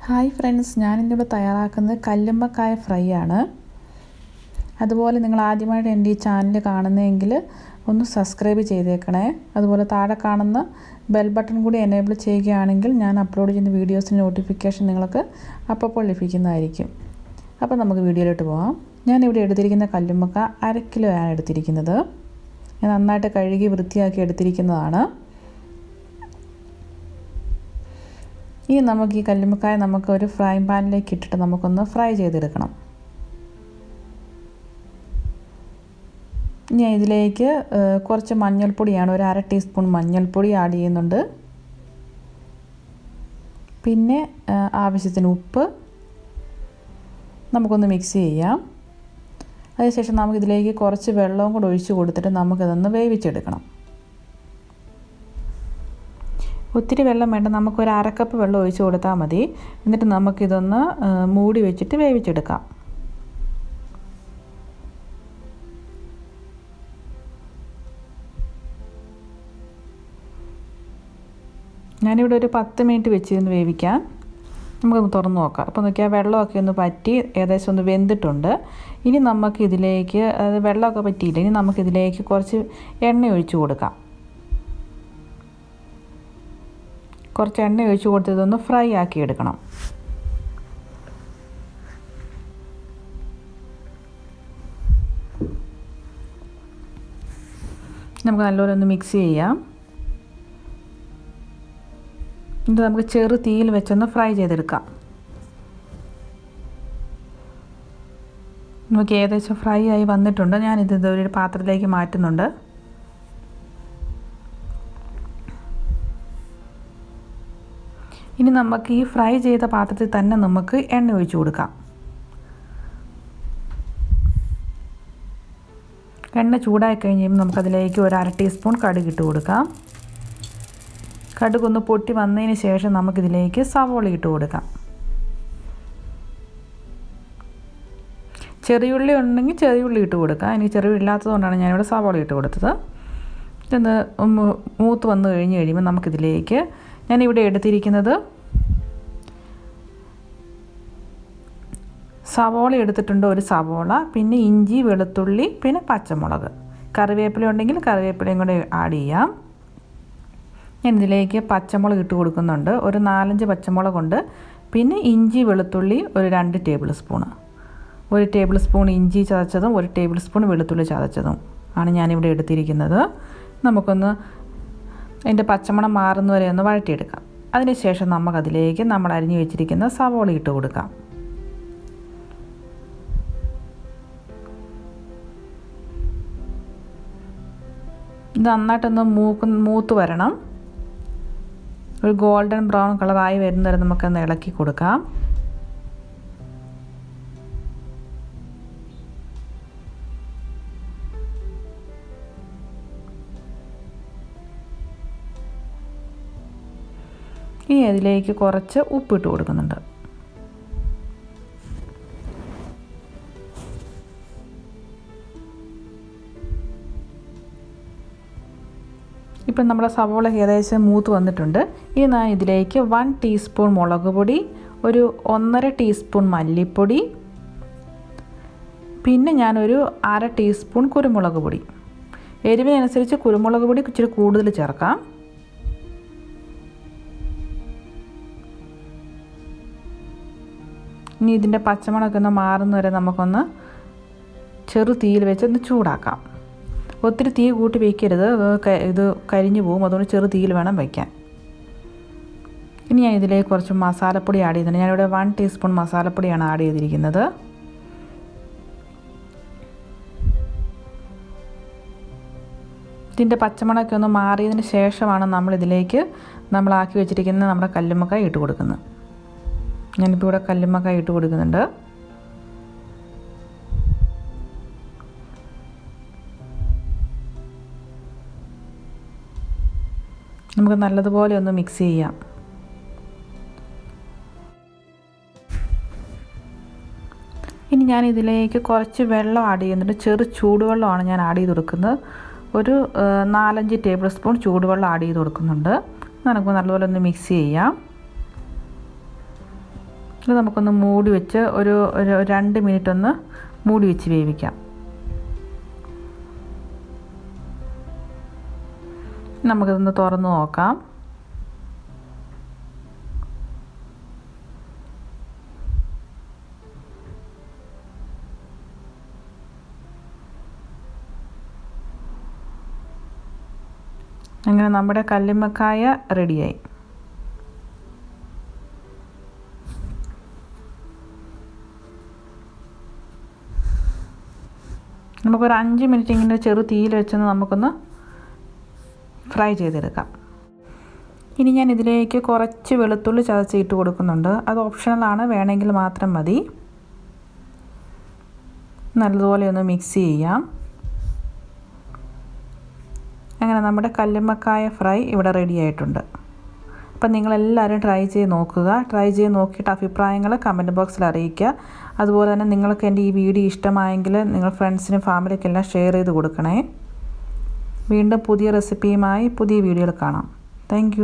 Hi friends, ഞാനിന്നിവിടെ തയ്യാറാക്കുന്നത് കല്ലുമ്മക്കായ fry ആണ്. അതുപോലെ നിങ്ങൾ ആദ്യമായിട്ട് എൻ്റെ ഈ ചാനൽ കാണുന്നതെങ്കിൽ ഒന്ന് സബ്സ്ക്രൈബ് ചെയ്തേക്കണേ. അതുപോലെ താഴെ കാണുന്ന ബെൽ ബട്ടൺ കൂടി എനേബിൾ ചെയ്യുകയാണെങ്കിൽ ഞാൻ അപ്ലോഡ് ചെയ്യുന്ന വീഡിയോസിൻ്റെ നോട്ടിഫിക്കേഷൻ നിങ്ങൾക്ക് അപ്പോൾ ലഭിക്കുന്നതായിരിക്കും. അപ്പോൾ നമുക്ക് വീഡിയോയിലോട്ട് പോകാം. ഞാനിവിടെ എടുത്തിരിക്കുന്ന കല്ലുമ്മക്ക 1/2 കിലോ ആണ് എടുത്തിരിക്കുന്നത്. ഞാൻ നന്നായിട്ട് കഴുകി വൃത്തിയാക്കി എടുത്തിരിക്കുന്നതാണ്. ഇനി നമുക്ക് ഈ കല്ലുമ്മക്കായ ഒരു ഫ്രൈ പാനിലേക്ക് ഇട്ടിട്ട് നമുക്കൊന്ന് ഫ്രൈ ചെയ്തെടുക്കണം. ഇനി ഇതിലേക്ക് കുറച്ച് മഞ്ഞൾപ്പൊടിയാണ്, ഒരു 1/2 ടീസ്പൂൺ മഞ്ഞൾപ്പൊടി ആഡ് ചെയ്യുന്നുണ്ട്. പിന്നെ ആവശ്യത്തിന് ഉപ്പ് നമുക്കൊന്ന് മിക്സ് ചെയ്യാം. അതിനുശേഷം നമുക്കിതിലേക്ക് കുറച്ച് വെള്ളവും കൂടെ ഒഴിച്ച് കൊടുത്തിട്ട് നമുക്കിതൊന്ന് വേവിച്ചെടുക്കണം. ഒത്തിരി വെള്ളം വേണ്ട, നമുക്കൊരു 1/2 കപ്പ് വെള്ളം ഒഴിച്ച് കൊടുത്താൽ മതി. എന്നിട്ട് നമുക്കിതൊന്ന് മൂടി വെച്ചിട്ട് വേവിച്ചെടുക്കാം. ഞാനിവിടെ ഒരു 10 മിനിറ്റ് വെച്ചിരുന്ന് വേവിക്കാൻ. നമുക്കൊന്ന് തുറന്ന് നോക്കാം. അപ്പോൾ നോക്കിയാൽ വെള്ളമൊക്കെ ഒന്ന് പറ്റി ഏകദേശം ഒന്ന് വെന്തിട്ടുണ്ട്. ഇനി നമുക്കിതിലേക്ക് വെള്ളമൊക്കെ പറ്റിയില്ല. ഇനി നമുക്കിതിലേക്ക് കുറച്ച് എണ്ണ ഒഴിച്ച് കൊടുക്കാം. കുറച്ച് എണ്ണ ഒഴിച്ച് കൊടുത്ത് ഇതൊന്ന് ഫ്രൈ ആക്കി എടുക്കണം. നമുക്ക് നല്ലപോലെ ഒന്ന് മിക്സ് ചെയ്യാം. ഇത് നമുക്ക് ചെറു തീയിൽ വെച്ചൊന്ന് ഫ്രൈ ചെയ്തെടുക്കാം. നമുക്ക് ഏകദേശം ഫ്രൈ ആയി വന്നിട്ടുണ്ട്. ഞാനിത് ഒരു പാത്രത്തിലേക്ക് മാറ്റുന്നുണ്ട്. ഇനി നമുക്ക് ഈ ഫ്രൈ ചെയ്ത പാത്രത്തിൽ തന്നെ നമുക്ക് എണ്ണ ഒഴിച്ച് കൊടുക്കാം. എണ്ണ ചൂടായി കഴിയുമ്പോൾ നമുക്കതിലേക്ക് ഒരു 1/2 ടീസ്പൂൺ കടുക് ഇട്ട് കൊടുക്കാം. കടുകൊന്ന് പൊട്ടി വന്നതിന് ശേഷം നമുക്കിതിലേക്ക് സവോള ഇട്ട് കൊടുക്കാം. ചെറിയുള്ളി ഉണ്ടെങ്കിൽ ചെറിയുള്ളി ഇട്ട് കൊടുക്കാം. എനിക്ക് ചെറിയുള്ളി ഇല്ലാത്തതുകൊണ്ടാണ് ഞാനിവിടെ സവോള ഇട്ട് കൊടുത്തത്. ഇതൊന്ന് മൂത്ത് വന്ന് കഴിയുമ്പോൾ നമുക്കിതിലേക്ക് ഞാനിവിടെ എടുത്തിരിക്കുന്നത് സവോള എടുത്തിട്ടുണ്ട്, ഒരു സവോള, പിന്നെ ഇഞ്ചി, വെളുത്തുള്ളി, പിന്നെ പച്ചമുളക്, കറിവേപ്പില ഉണ്ടെങ്കിൽ കറിവേപ്പിലയും കൂടെ ആഡ് ചെയ്യാം. ഞാൻ ഇതിലേക്ക് പച്ചമുളക് ഇട്ട് കൊടുക്കുന്നുണ്ട്, ഒരു 4-5 പച്ചമുളകുണ്ട്. പിന്നെ ഇഞ്ചി, വെളുത്തുള്ളി ഒരു 2 ടേബിൾ സ്പൂൺ, 1 ടേബിൾ സ്പൂൺ ഇഞ്ചി ചതച്ചതും 1 ടേബിൾ സ്പൂൺ വെളുത്തുള്ളി ചതച്ചതും ആണ് ഞാനിവിടെ എടുത്തിരിക്കുന്നത്. നമുക്കൊന്ന് അതിൻ്റെ പച്ചമണം മാറുന്നവരെ ഒന്ന് വഴറ്റിയെടുക്കാം. അതിനുശേഷം നമുക്കതിലേക്ക് നമ്മൾ അരിഞ്ഞു വെച്ചിരിക്കുന്ന സവോള ഇട്ട് കൊടുക്കാം. ഇത് നന്നായിട്ടൊന്ന് മൂത്ത് വരണം. ഒരു ഗോൾഡൻ ബ്രൗൺ കളറായി വരുന്നവരെ നമുക്കൊന്ന് ഇളക്കി കൊടുക്കാം. ഇനി അതിലേക്ക് കുറച്ച് ഉപ്പിട്ട് കൊടുക്കുന്നുണ്ട്. ഇപ്പം നമ്മുടെ സവോള ഏകദേശം മൂത്ത് വന്നിട്ടുണ്ട്. ഇനി ഞാൻ ഇതിലേക്ക് 1 ടീസ്പൂൺ മുളക് പൊടി, ഒരു 1.5 ടീസ്പൂൺ മല്ലിപ്പൊടി, പിന്നെ ഞാനൊരു 1/2 ടീസ്പൂൺ കുരുമുളക് പൊടി, എരിവിനനുസരിച്ച് കുരുമുളക് പൊടി ഇച്ചിരി കൂടുതൽ ചേർക്കാം. ഇനി ഇതിൻ്റെ പച്ചമണമൊക്കെ ഒന്ന് മാറുന്നവരെ നമുക്കൊന്ന് ചെറു തീയിൽ വെച്ചൊന്ന് ചൂടാക്കാം. ഒത്തിരി തീ കൂട്ടി വയ്ക്കരുത്, ഇത് കരിഞ്ഞു പോകും. അതുകൊണ്ട് ചെറു തീയിൽ വേണം വയ്ക്കാൻ. ഇനി ഞാൻ ഇതിലേക്ക് കുറച്ച് മസാലപ്പൊടി ആഡ് ചെയ്യുന്നുണ്ട്. ഞാനിവിടെ 1 ടീസ്പൂൺ മസാലപ്പൊടിയാണ് ആഡ് ചെയ്തിരിക്കുന്നത്. ഇതിൻ്റെ പച്ചമണമൊക്കെ ഒന്ന് മാറിയതിന് ശേഷമാണ് നമ്മളിതിലേക്ക് നമ്മളാക്കി വെച്ചിരിക്കുന്ന നമ്മുടെ കല്ലുമ്മക്കായ ഇട്ട് കൊടുക്കുന്നത്. ഞാനിപ്പോൾ ഇവിടെ കല്ലുമ്മക്കായ ഇട്ട് കൊടുക്കുന്നുണ്ട്. നമുക്ക് നല്ലതുപോലെ ഒന്ന് മിക്സ് ചെയ്യാം. ഇനി ഞാൻ ഇതിലേക്ക് കുറച്ച് വെള്ളം ആഡ് ചെയ്യുന്നുണ്ട്. ചെറു ചൂടുവെള്ളമാണ് ഞാൻ ആഡ് ചെയ്ത് കൊടുക്കുന്നത്. ഒരു 4-5 ടേബിൾ സ്പൂൺ ചൂടുവെള്ളം ആഡ് ചെയ്ത് കൊടുക്കുന്നുണ്ട്. നമുക്ക് നല്ലപോലെ ഒന്ന് മിക്സ് ചെയ്യാം. ഇത് നമുക്കൊന്ന് മൂടി വെച്ച് ഒരു 2 മിനിറ്റ് ഒന്ന് മൂടി വെച്ച് വേവിക്കാം. നമുക്കിതൊന്ന് തുറന്ന് നോക്കാം. അങ്ങനെ നമ്മുടെ കല്ലുമ്മക്കായ റെഡിയായി. നമുക്കൊരു 5 മിനിറ്റ് ഇങ്ങനെ ചെറു തീയിൽ വെച്ചൊന്ന് നമുക്കൊന്ന് ഫ്രൈ ചെയ്തെടുക്കാം. ഇനി ഞാൻ ഇതിലേക്ക് കുറച്ച് വെളുത്തുള്ളി ചതച്ചിട്ട് കൊടുക്കുന്നുണ്ട്. അത് ഓപ്ഷണലാണ്, വേണമെങ്കിൽ മാത്രം മതി. നല്ലതുപോലെ ഒന്ന് മിക്സ് ചെയ്യാം. അങ്ങനെ നമ്മുടെ കല്ലുമ്മക്കായ ഫ്രൈ ഇവിടെ റെഡി ആയിട്ടുണ്ട്. അപ്പം നിങ്ങളെല്ലാവരും ട്രൈ ചെയ്ത് നോക്കുക. ട്രൈ ചെയ്ത് നോക്കിയിട്ട് അഭിപ്രായങ്ങൾ കമൻറ്റ് ബോക്സിൽ അറിയിക്കുക. അതുപോലെ തന്നെ നിങ്ങൾക്ക് എൻ്റെ ഈ വീഡിയോ ഇഷ്ടമായെങ്കിൽ നിങ്ങൾ ഫ്രണ്ട്സിനും ഫാമിലിക്കെല്ലാം ഷെയർ ചെയ്ത് കൊടുക്കണേ. വീണ്ടും പുതിയ റെസിപ്പിയുമായി പുതിയ വീഡിയോയിൽ കാണാം. താങ്ക്